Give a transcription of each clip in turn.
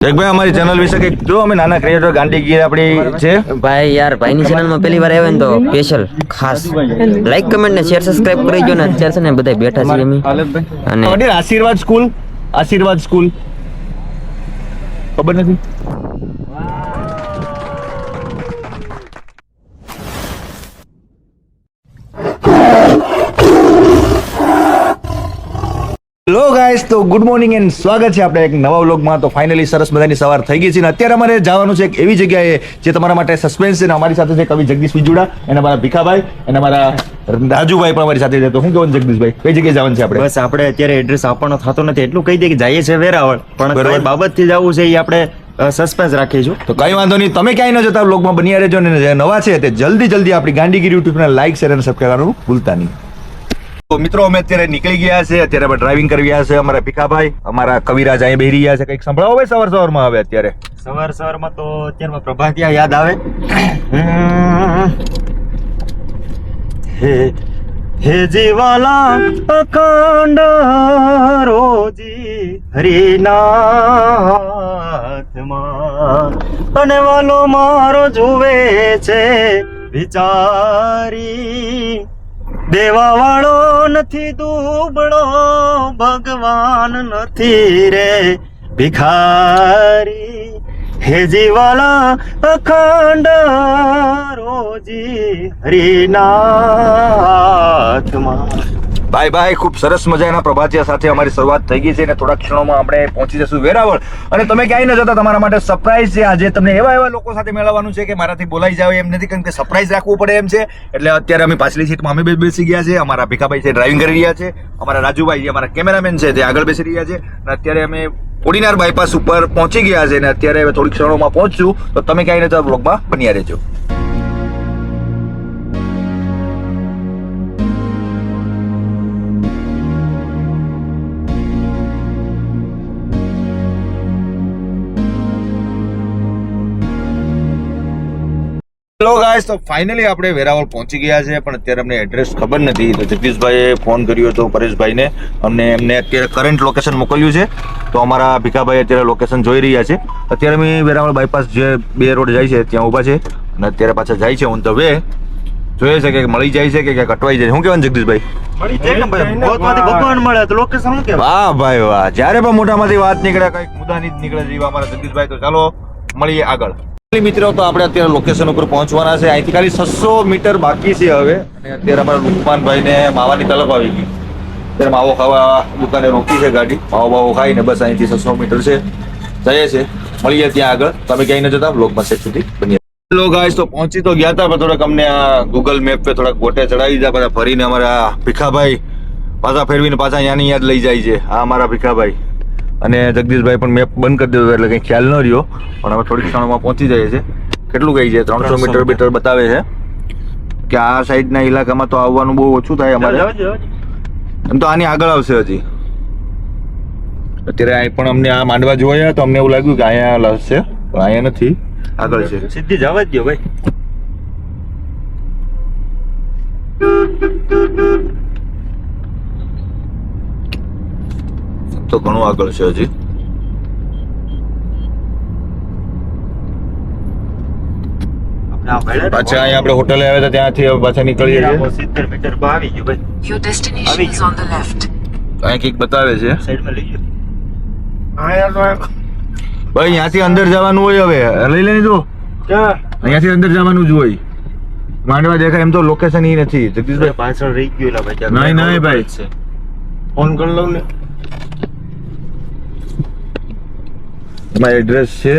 ભાઈ અમારી ચેનલ વિશે કંઈક જો અમે નાના ક્રિએટર ગાંડીગીર આપણી છે ભાઈ યાર ભાઈની ચેનલમાં પહેલી વાર આવ્યા ને તો સ્પેશિયલ ખાસ લાઈક કમેન્ટ ને શેર સબસ્ક્રાઇબ કરી દો ને અત્યારે છે ને બધા બેઠા છીએ અમે અને વડીલ આશીર્વાદ સ્કૂલ ખબર નથી હેલો ગાઈસ, તો ગુડ મોર્નિંગ એન્ડ સ્વાગત છે આપણે એક નવા વ્લોગમાં. તો ફાઇનલી સરસ મજાની સવાર થઈ ગઈ છે અને અત્યારે અમારે જવાનું છે એક એવી જગ્યાએ જે તમારા માટે સસ્પેન્સ છે. અને અમારી સાથે છે કવિ જગદીશ વિજુડા અને અમારા ભીખાભાઈ અને અમારા રાજુભાઈ પણ અમારી સાથે છે. તો શું કહેવાનું જગદીશભાઈ, કઈ જગ્યાએ જવાનું છે આપણે? બસ આપણે અત્યારે એડ્રેસ આપવાનો થતો નથી, એટલું કહી દે કે જઈએ છે વેરાવળ, પણ બરોબર. કઈ બાબતથી જવું છે એ આપણે સસ્પેન્સ રાખીશું. તો કઈ વાંધો નહીં, તમે ક્યાંય ન જતા વ્લોગમાં બન્યા રહેજો ને જે નવા છે તે જલ્દી આપણી ગાંડીગીર યુટ્યુબને લાઈક શેર અને સબસ્ક્રાઇબ કરવાનું ભૂલતા નહીં. તો મિત્રો અમે અત્યારે નીકળી ગયા છે, અત્યારે અમે ડ્રાઇવિંગ કરી રહ્યા છે. અમારા ભીખાભાઈ, અમારા કવિરાજ અહીં બેહી રહ્યા છે. કંઈક સંભળાવો ભાઈ સવારમાં હવે અત્યારે. સવારમાં તો અત્યારમાં પ્રભાતિયા યાદ આવે. હે જીવાલા અખંડ રોજી હરિનાથમાં અને વાલો મારો જુએ છે વિચારી, દેવા વાળો નથી દુબળો ભગવાન નથી રે ભિખારી, હે જીવાલા અખંડ રોજી હરિનાથમાં. ભાઈ ખૂબ સરસ મજાના પ્રભાતિયા સાથે અમારી શરૂઆત થઈ ગઈ છે અને થોડા ક્ષણોમાં આપણે પહોંચી જશું વેરાવળ. અને તમે ક્યાંય ન જતા, તમારા માટે સરપ્રાઈઝ છે. આજે તમને એવા લોકો સાથે મેળવવાનું છે કે મારાથી બોલાઈ જાવ એમ નથી, કારણ કે સરપ્રાઈઝ રાખવું પડે એમ છે. એટલે અત્યારે અમે પાછલી સીટમાં અમે બેસી ગયા છે. અમારા ભીખાભાઈ છે ડ્રાઇવિંગ કરી રહ્યા છે, અમારા રાજુભાઈ જે અમારા કેમેરામેન છે તે આગળ બેસી રહ્યા છે. અને અત્યારે અમે કોડીનાર બાયપાસ ઉપર પહોંચી ગયા છે અને અત્યારે હવે થોડી ક્ષણોમાં પહોંચશું. તો તમે ક્યાંય ન જતા, બ્લોગમાં બન્યા રહેજો. હેલો ગાઈસ, તો ફાઇનલી આપણે વેરાવળ પહોંચી ગયા છે, પણ અત્યારે અમને એડ્રેસ ખબર નથી. તો જગદીશભાઈએ ફોન કર્યો હતો પરેશભાઈને, એમને અત્યારે કરંટ લોકેશન મોકલ્યું છે. તો અમારા ભીખાભાઈ અત્યારે લોકેશન જોઈ રહ્યા છે. અત્યારે અમે વેરાવળ બાયપાસ જે બે રોડ જાય છે ત્યાં ઊભા છે અને અત્યારે પાછા જાય છે ઓન ધ વે. જોઈએ છે કે મળી જાય છે કે ક્યાંક અટવાઈ જાય. શું કહેવાનું જગદીશભાઈ? મળી જાય ને ભાઈ, મોતમાંથી ભગવાન મળે તો લોકેશન શું કહેવાય? વાહ ભાઈ વાહ, જ્યારે પણ મોઢામાંથી વાત નીકળે કંઈક મુદ્દાની જ નીકળે છે એવા અમારા જગદીશભાઈ. તો ચાલો મળીએ આગળ. મિત્રો, તો આપણે અત્યારે લોકેશન ઉપર પહોંચવાના છે. અહીંથી ખાલી 600 મીટર બાકી છે હવે. અને અત્યારે અમારા લુકમાનભાઈ ને માવાની તલબ આવી ગઈ. અત્યારે માવો ખાવા દુકાને રોકી છે ગાડી. માવો ખાઈને બસ અહીંથી 600 મીટર છે, જઈએ છે. મળીએ ત્યાં આગળ. તમે ક્યાંય ન જતા, બ્લોગમાં સેટ સુધી બની. હેલો ગાઈસ, તો પહોંચી તો ગયા હતા, પણ થોડાક અમને આ ગૂગલ મેપ પે થોડાક ગોટે ચડાવી દીધા. બધા ફરીને અમારા ભીખાભાઈ પાછા ફેરવીને પાછા અહીંયાની યાદ લઈ જાય છે. આ અમારા ભીખાભાઈ અને જગદીશભાઈ પણ મેપ બંધ કરી દીધો એટલે કંઈ ખ્યાલ ન રહ્યો, પણ હવે થોડીક ક્ષણોમાં પહોંચી જાય છે. કેટલું કહી છે? 300 મીટર બતાવે છે કે આ સાઈડના ઇલાકામાં તો આવવાનું બહુ ઓછું થાય અમારે. એમ તો આની આગળ આવશે હજી. અત્યારે અહીં પણ અમને આ માંડવા જોયા તો અમને એવું લાગ્યું કે અહીંયા હશે, પણ અહીંયા નથી, આગળ છે. સીધી જવા જ દો ભાઈ. તો ઘણું આગળ છે હજી. પાછા અહીંયા આપણે હોટલે આવ્યા હતા ત્યાંથી હવે પાછા નીકળીએ છીએ. 70 મીટર પર આવી ગયું ભાઈ. Your destination is on the left. અહીં કંઈક બતાવે છે સાઈડમાં લઈ ગયો. ભાઈ. અહીંયાથી અંદર જવાનું હોય, હવે લઈ લે જો અહીંયાથી અંદર જવાનું જ હોય. માંડવા દેખાય એમ તો લોકેશન ઈ નથી. જગદીશભાઈ પાછળ રહી ગયું એલા ભાઈ. નહીં ભાઈ, ફોન કરી લઉં ને. એમાં એડ્રેસ છે.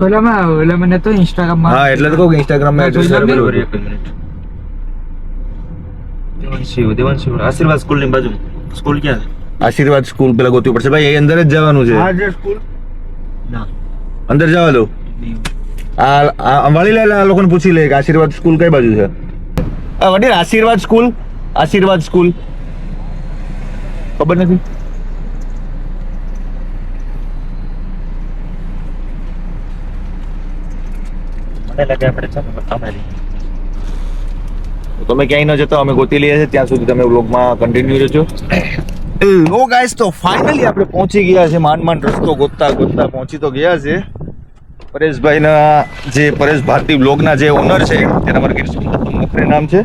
ઓલા મને તો ઇન્સ્ટાગ્રામ માં. હા, એટલે તો કહું કે ઇન્સ્ટાગ્રામ માં એડ્રેસ બરોબર, એક મિનિટ. દેવાંશી આશીર્વાદ સ્કૂલ ની બાજુ. સ્કૂલ ક્યાં છે? આશીર્વાદ સ્કૂલ પેલા ગોતવી પડશે ભાઈ. એ અંદર જ જવાનું છે. જે સ્કૂલ ના અંદર જવા દો. આ વળી લે, આ લોકોને પૂછી લે કે આશીર્વાદ સ્કૂલ કઈ બાજુ છે. વડીલ આશીર્વાદ સ્કૂલ ખબર નથી. મને લાગે આપણે ચાલો અમારી તમે ક્યાંય ન જતા, અમે ગોતી લઈએ છીએ. ત્યાં સુધી તમે વ્લોગમાં કન્ટિન્યુ રહેજો. હેલો ગાઈસ, તો ફાઇનલી આપણે પહોંચી ગયા છે. માંડ રસ્તો ગોતતા પહોંચી તો ગયા છે. પરેશભાઈના જે પરેશ ભારતી બ્લોગના જે ઓનર છે તેના મારા ગીર સોમનાથ નામ છે,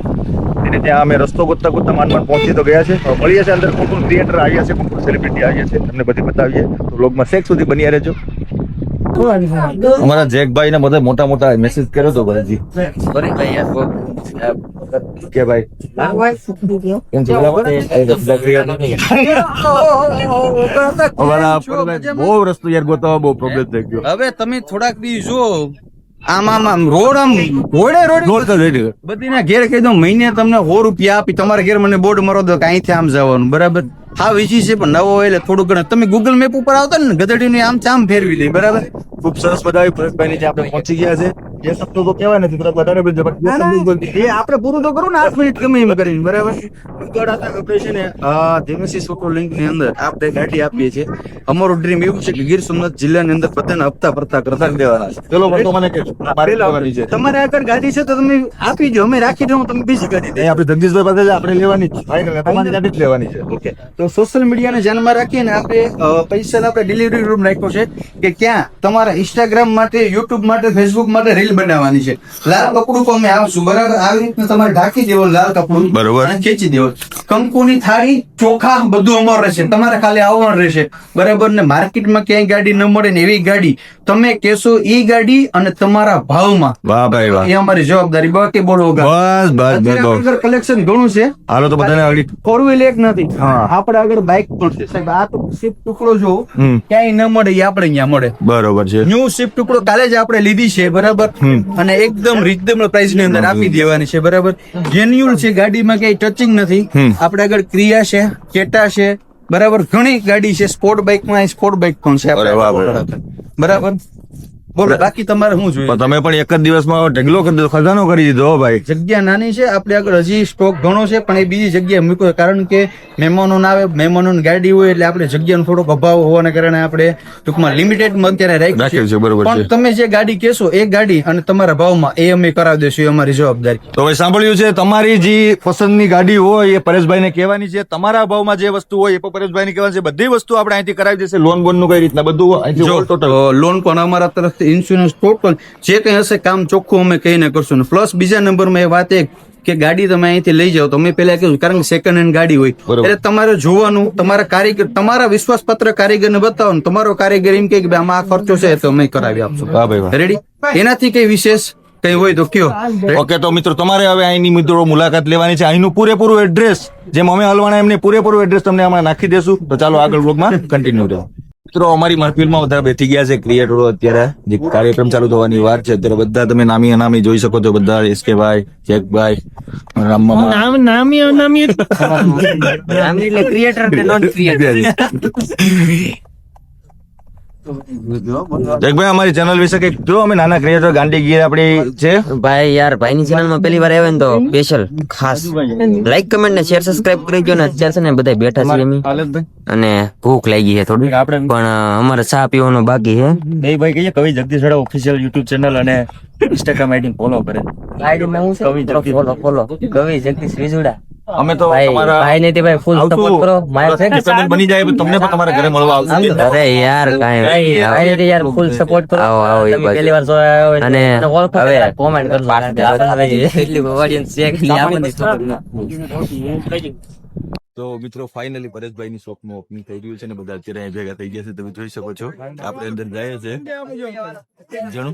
એને ત્યાં અમે રસ્તો ગોતતા માંડ પહોંચી તો ગયા છે. મળીએ છે અંદર કોણ ક્રિએટર આવ્યા છે, કોણ સેલિબ્રિટી આવ્યા છે, તમને બધી બતાવીએ. તો બ્લોગમાં શેક સુધી બની રહેજો. અમારા જેકભાઈ ને બધા મોટા મેસેજ કર્યો તો ભાઈજી સોરી ભાઈ યાર કે ભાઈ કેમ છે બહુ રસ્તો યાર ગોતવા બહુ પ્રોબ્લેમ થઈ ગયો. હવે તમે થોડાક દી જો આમ રોડ બધી ના ઘેર કહી દો મહિને તમને 100 રૂપિયા આપી તમારા ઘેર મને બોર્ડ મરો દો કે અહીંથી આમ જવાનું બરાબર. હા વીસી છે પણ નવો હોય એટલે થોડું ઘણું તમે ગૂગલ મેપ ઉપર આવતા ને ગધેડીને આમ ચામ ફેરવી દે બરાબર. ખૂબ સરસ બતાવી પરેશભાઈ ની આપણે પહોંચી ગયા છે. એ શબ્દો તો કહેવાય નથી, થોડાક વધારે બોલજો. એ આપણે પૂરું તો કરું ને 8 મિનિટ ગમે એમ કરીને બરાબર. આગળ આપણે છે ને ધીમેસી સોટો લિંક ની અંદર આપણે ગાડી આપીએ છીએ. અમારો ડ્રીમ એવું છે કે ગીર સોમનાથ જિલ્લાની અંદર બધાને હપ્તા ભરતા કરતા દેવાના છે. ચલો તો મને કહેજો તમારે આગળ ગાડી છે તો તમે આપી દો, અમે રાખી દઉં, તમે બીજી ગાડી દે. આપણે જગદીશભાઈ પાસે આપણે લેવાની છે, તમારી ગાડી જ લેવાની છે. ઓકે, તો સોશિયલ મીડિયાને ધ્યાનમાં રાખીને આપણે પૈસા આપણે ડિલિવરી રૂમ રાખ્યો છે કે ક્યાં તમારા ઇન્સ્ટાગ્રામ માટે, યુટ્યુબ માટે, ફેસબુક માટે રીલ બનાવવાની છે. લાલ કપડું તો અમે આવશું બરાબર. આવી રીતે તમારે ઢાંકી દેવો લાલ કપડું બરોબર અને ખેંચી દેવો. કંકુની થાળી, ચોખા બધું અમારું રહેશે. તમારે ખાલી આવવાનું રહેશે બરાબર. ને માર્કેટમાં ક્યાંય ગાડી ન મળે ને એવી ગાડી તમે કહેશો ઈ ગાડી અને તમારા ભાવમાં. વાહ ભાઈ વાહ, એ અમારી જવાબદારી. બાકી બોલો બસ કલેક્શન ઘણું છે. હાલો તો બધાને આગળ 4 એક નથી, આપણે આગળ બાઇક પણ છે સાહેબ. આ તો શિફ્ટ ટુકડો જો ક્યાંય ન મળે, એ આપણે અહીંયા મળે બરોબર છે. ન્યુ શિફ્ટ ટુકડો કાલે જ આપણે લીધી છે બરાબર. અને એકદમ રિઝનેબલ પ્રાઇસ ની અંદર આપી દેવાની છે બરાબર. જેન્યુઅલ છે, ગાડીમાં કઈ ટચિંગ નથી. આપણે આગળ ક્રિયા છે, કેટા છે બરાબર. ઘણી ગાડી છે. સ્પોર્ટ બાઇક માં સ્પોર્ટ બાઇક પણ છે બરાબર. બોલો બાકી તમારે શું જોઈએ? તમે પણ એક જ દિવસમાં ઢગલો કરી દીધો, ખજાનો કરી દીધો ભાઈ. જગ્યા નાની છે, આપણે આગળ હજી સ્ટોક ઘણો છે પણ એ બીજી જગ્યાએ મૂક્યો, કારણ કે મહેમાનો ના આવે, મહેમાનોની ગાડી હોય એટલે આપણે જગ્યાનો થોડોક અભાવ હોવાને કારણે આપણે ટૂંકમાં લિમિટેડમાં અત્યારે રાખ્યું છે. પણ તમે જે ગાડી કહેશો એ ગાડી અને તમારા ભાવમાં એ અમે કરાવી દઈશું, એ અમારી જવાબદારી. તો ભાઈ સાંભળ્યું છે, તમારી જે પસંદની ગાડી હોય એ પરેશભાઈ ને કહેવાની છે. તમારા ભાવમાં જે વસ્તુ હોય એ પણ પરેશભાઈ ને કહેવાની છે. બધી વસ્તુ આપણે અહીંથી કરાવી દેશે. લોન બોન નું કઈ રીતના બધું ટોટલ લોન પણ અમારા તરફથી, ઇન્સ્યોરન્સ ટોટલ જે કઈ હશે કામ ચોખ્ખું અમે કહીને કરશું. પ્લસ બીજા નંબરમાં એ વાત એક કે ગાડી તમે અહીંથી લઈ જાઓ તો અમે પેલા કહ્યું, કારણ કે સેકન્ડ હેન્ડ ગાડી હોય એટલે તમારે જોવાનું, તમારા કારીગર, તમારા વિશ્વાસપાત્ર કારીગરને બતાવો ને તમારો કારીગર એમ કે આમાં આ ખર્ચો છે તો અમે કરાવી આપશું. રેડી? એનાથી કઈ વિશેષ કઈ હોય તો કયો. ઓકે, તો મિત્રો તમારે હવે અહીંની મિત્રો મુલાકાત લેવાની છે. અહીંનું પૂરેપૂરું એડ્રેસ જેમ અમે હલવાના એમને પૂરેપૂરું એડ્રેસ તમને હમણાં નાખી દેશું. તો ચાલો આગળ બ્લોગમાં કન્ટિન્યુ રહો. મિત્રો અમારી મહેફિલમાં વધારે બેઠી ગયા છે ક્રિએટરો. અત્યારે જે કાર્યક્રમ ચાલુ થવાની વાત છે, અત્યારે બધા તમે નામી અનામી જોઈ શકો છો. બધા એસકેભાઈ, જેકભાઈ, નામી એટલે ક્રિએટર કે નોન ક્રિએટર. જેકભાઈ અમારી ચેનલ વિશે કઈક જો. અમે નાના ક્રિએટર ગાંડી ગીર આપણી છે ભાઈ યાર, ભાઈની ચેનલમાં પહેલી વાર આવ્યા ને તો સ્પેશિયલ ખાસ લાઈક, કમેન્ટ ને શેર, સબસ્ક્રાઇબ કરી દો ને. અત્યારે છે ને બધા બેઠા છીએ અમે અને ભૂખ લાગી છે થોડી, પણ અમારે ચા પીવાનો બાકી છે. એ ભાઈ કહીએ કવિ જગદીશ રાડા ઓફિશિયલ યુટ્યુબ ચેનલ અને ઇન્સ્ટાગ્રામ આઈડી ફોલો કરે. આઈડી માં હું છે ફોલો કવિ જગદીશ વિજુડા. અમે તો ભાઈ ને ભાઈ ફૂલ સપોર્ટ કરો. મારો છે બની જાય તમને પણ તમારા ઘરે મળવા આવશે. અરે યાર કાઈ યાર ફૂલ સપોર્ટ કરો. આવો પહેલી વાર જોયા અને હવે કોમેન્ટ કરો. એટલી ઓડિયન્સ છે કે આપણને તો મિત્રો ફાઇનલી પરેશભાઈ ની શોપ નું ઓપનિંગ થઈ રહ્યું છે ને બધા અત્યારે અહીં ભેગા થઈ ગયા છે. તમે જોઈ શકો છો. આપણે અંદર જાય છે જણું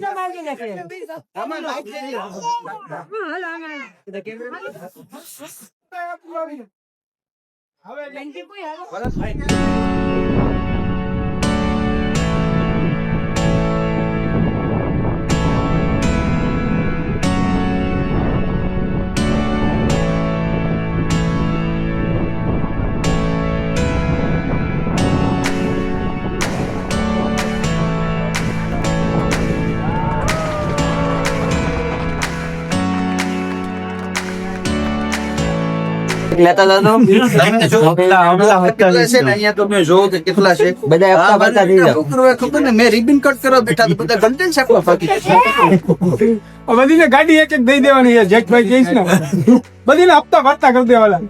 લેતા દાદો કેટલા છે બધા હપ્તા ભરતા થઈ જાવ. ખબર ને મેં રિબન કટ કરવા બેઠા તો બધા કન્ટેન્ટ છાપવા બાકી. બધીને ગાડી એક દઈ દેવાની છે. જેકભાઈ કહીશ ને બધીને હપ્તા ભરતા કરી દેવાના.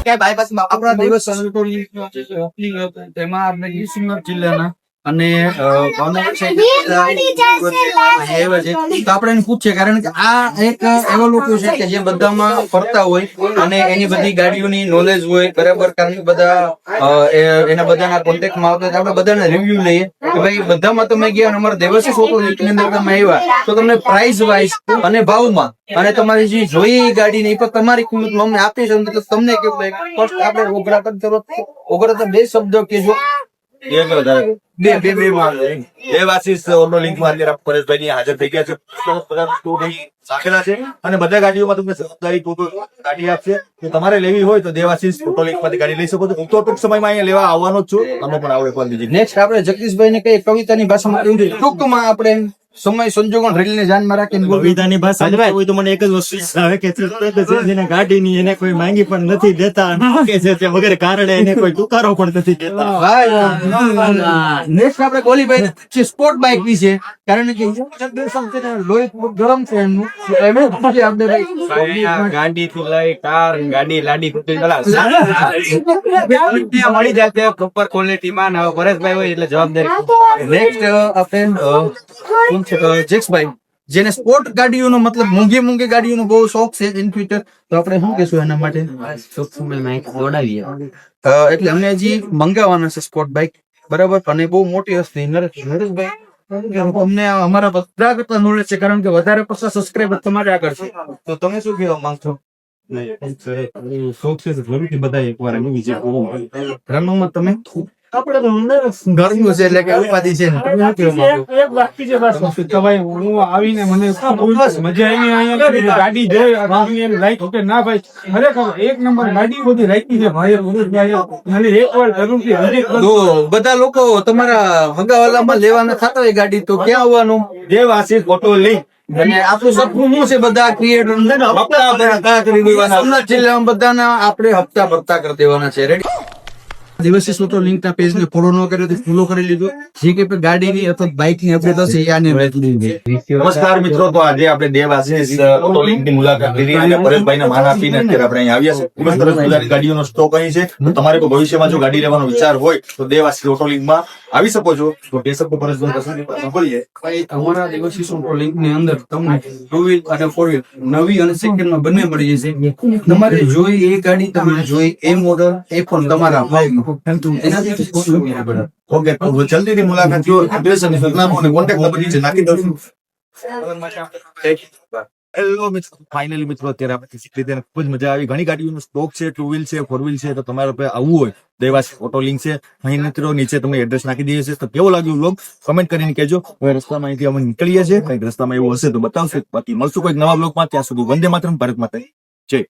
આપણા દિવસ તેમાં આપણે ગીર જિલ્લાના અને ભાવનગર સાઈડ આવ્યા છે. તો આપણે એને પૂછીએ, કારણ કે આ એક એવા લોકો છે કે જે બધામાં ફરતા હોય અને એની બધી ગાડીઓની નોલેજ હોય, બરાબર. કારણ કે બધા એના બધાના કોન્ટેક્ટમાં આવતા હોય. આપણે બધાના રિવ્યુ લઈએ કે ભાઈ બધામાં તમે ગયા અને અમારા દેવસી ફોટો ની અંદર તમે આવ્યા તો તમને પ્રાઇસ વાઇઝ અને ભાવમાં અને તમારી જે જોઈએ એ ગાડી ને એ પણ તમારી કિંમતમાં અમને આપી છે. તો તમને કેવું લાગે? ફર્સ્ટ આપણે ઓગરા તો બે શબ્દો કહેજો. દેવાશીષ ઓટો લિંકમાં અત્યારે પરેશભાઈ હાજર થઈ ગયા છે. રાખેલા છે અને બધા ગાડીઓમાં તમને જવાબદારી ગાડી આપશે. તો તમારે લેવી હોય તો દેવાશીષ ઓટો લિંકમાંથી ગાડી લઈ શકો છો. હું તો ટૂંક સમયમાં અહીંયા લેવા આવવાનો જ છું. તમે પણ આવો એકવાર બીજી. નેક્સ્ટ આપણે જગદીશભાઈ ને કઈ કવિતાની ભાષામાં કહ્યું છે, ટૂંકમાં આપણે સમય સંજોગો રેલ ને ધ્યાનમાં રાખીને કવિતાની ભાષા હોય તો મને એક જ વસ્તુ આવે કે જેને ગાડીની એને કોઈ માંગી પણ નથી દેતા, કે છે તે વગર કારણે એને કોઈ તુકારો પણ નથી દેતા. નેક્સ્ટ આપણે ગોલીભાઈ છે સ્પોર્ટ બાઇક વિશે, કારણ કે લોહી ગરમ છે એમનું. એમ પૂછીએ આપણે ભાઈ ગાડી થી લઈ કાર ગાડી લાડી મળી જાય પ્રોપર ક્વોલિટી માં. પરેશભાઈ હોય એટલે જવાબદારી. નેક્સ્ટ આપણે જેક્સભાઈ, જેને સ્પોર્ટ ગાડીઓનો મતલબ મોંઘી ગાડીઓનો બહુ શોખ છે ઇન ફ્યુચર, તો આપણે શું કહેશું એના માટે? એટલે અમને હજી મંગાવવાના છે સ્પોર્ટ બાઇક, બરાબર. અને બહુ મોટી હસ્તી નરેશભાઈ, અમને અમારા બધા કરતા નોલેજ છે, કારણ કે વધારે 50 સબસ્ક્રાઇબર તમારે આગળ છે. તો તમે શું કહેવા માંગશો? શોખ છે જરૂરથી બધા એકવાર એનું વિઝિટ કરવું. રણમાં તમે ગરમી છે એટલે કે ઉપાધિ છે ને, તમે શું કહેવા માંગો? એક બાકી છે બસ. ભાઈ હું આવીને મને બસ મજા આવી. અહીંયા ગાડી જોઈ લાઈક ઓકે ના ભાઈ, ખરેખર એક નંબર ગાડી બધી રાખી છે ભાઈ. અને એક વાર જરૂરથી હજી તો બધા લોકો તમારા હગાવાલામાં લેવાના થતા હોય ગાડી, તો ક્યાં આવવાનું? Devashish auto link. અને આપણું સપનું શું છે? બધા ક્રિએટર સોમનાથ જિલ્લામાં બધાના આપણે હપ્તા ભરતા કરી દેવાના છે. રેડી? દિવસી સોટો લિંક ના પેજ ને ફોલો ન કર્યો તો ફોલો કરી લીધો. જે કે ગાડીની અથવા બાઇકની અપડેટ હશે એ આને નમસ્કાર મિત્રો, તો આજે આપણે દેવાશીષ ઓટો લિંકની મુલાકાત લીધી અને પરેશભાઈને માન આપીને અત્યારે આપણે અહીં આવ્યા છે. ખૂબ જ સરસ મજાની ગાડીઓનો સ્ટોક અહીં છે. તો તમારે કોઈ ભવિષ્યમાં જો ગાડી લેવાનો વિચાર હોય તો દેવાશીષ ઓટો લિંકમાં આવી શકો છો. તો તે શબ્દો પરેશભાઈ પસંદ બોલીએ. ભાઈ અમારા દિવસી સોટો લિંક ની અંદર તમને 2 વ્હીલ અને 4 વ્હીલ નવી અને સેકન્ડ માં બંને મળી જશે. તમારે જોઈ એ ગાડી, તમે જોઈ એ મોડલ, એ પણ તમારા ભાવમાં. ઓકે, તો જલ્દીથી મુલાકાત જો. એડ્રેસ અને સરનામું અને કોન્ટેક્ટ નંબર નીચે નાખી દઉં છું. હેલો મિત્રો, ફાઇનલી મિત્રો અત્યારે આપણે શીખી લીધી અને ખૂબ જ મજા આવી. ઘણી ગાડીઓનો સ્ટોક છે, 2 વ્હીલ છે, 4 વ્હીલ છે. તો તમારે આવવું હોય દેવાશીષ ઓટો લિંક છે અહીં મિત્રો, નીચે તમને એડ્રેસ નાખી દઈએ છે. તો કેવો લાગ્યું વ્લોગ કમેન્ટ કરીને કહેજો. હવે રસ્તામાં અહીંથી અમે નીકળીએ છીએ, કંઈક રસ્તામાં એવું હશે તો બતાવશે. બાકી મળશું કોઈક નવા વ્લોગમાં. ત્યાં સુધી વંદે માતરમ, ભારત માતા જય.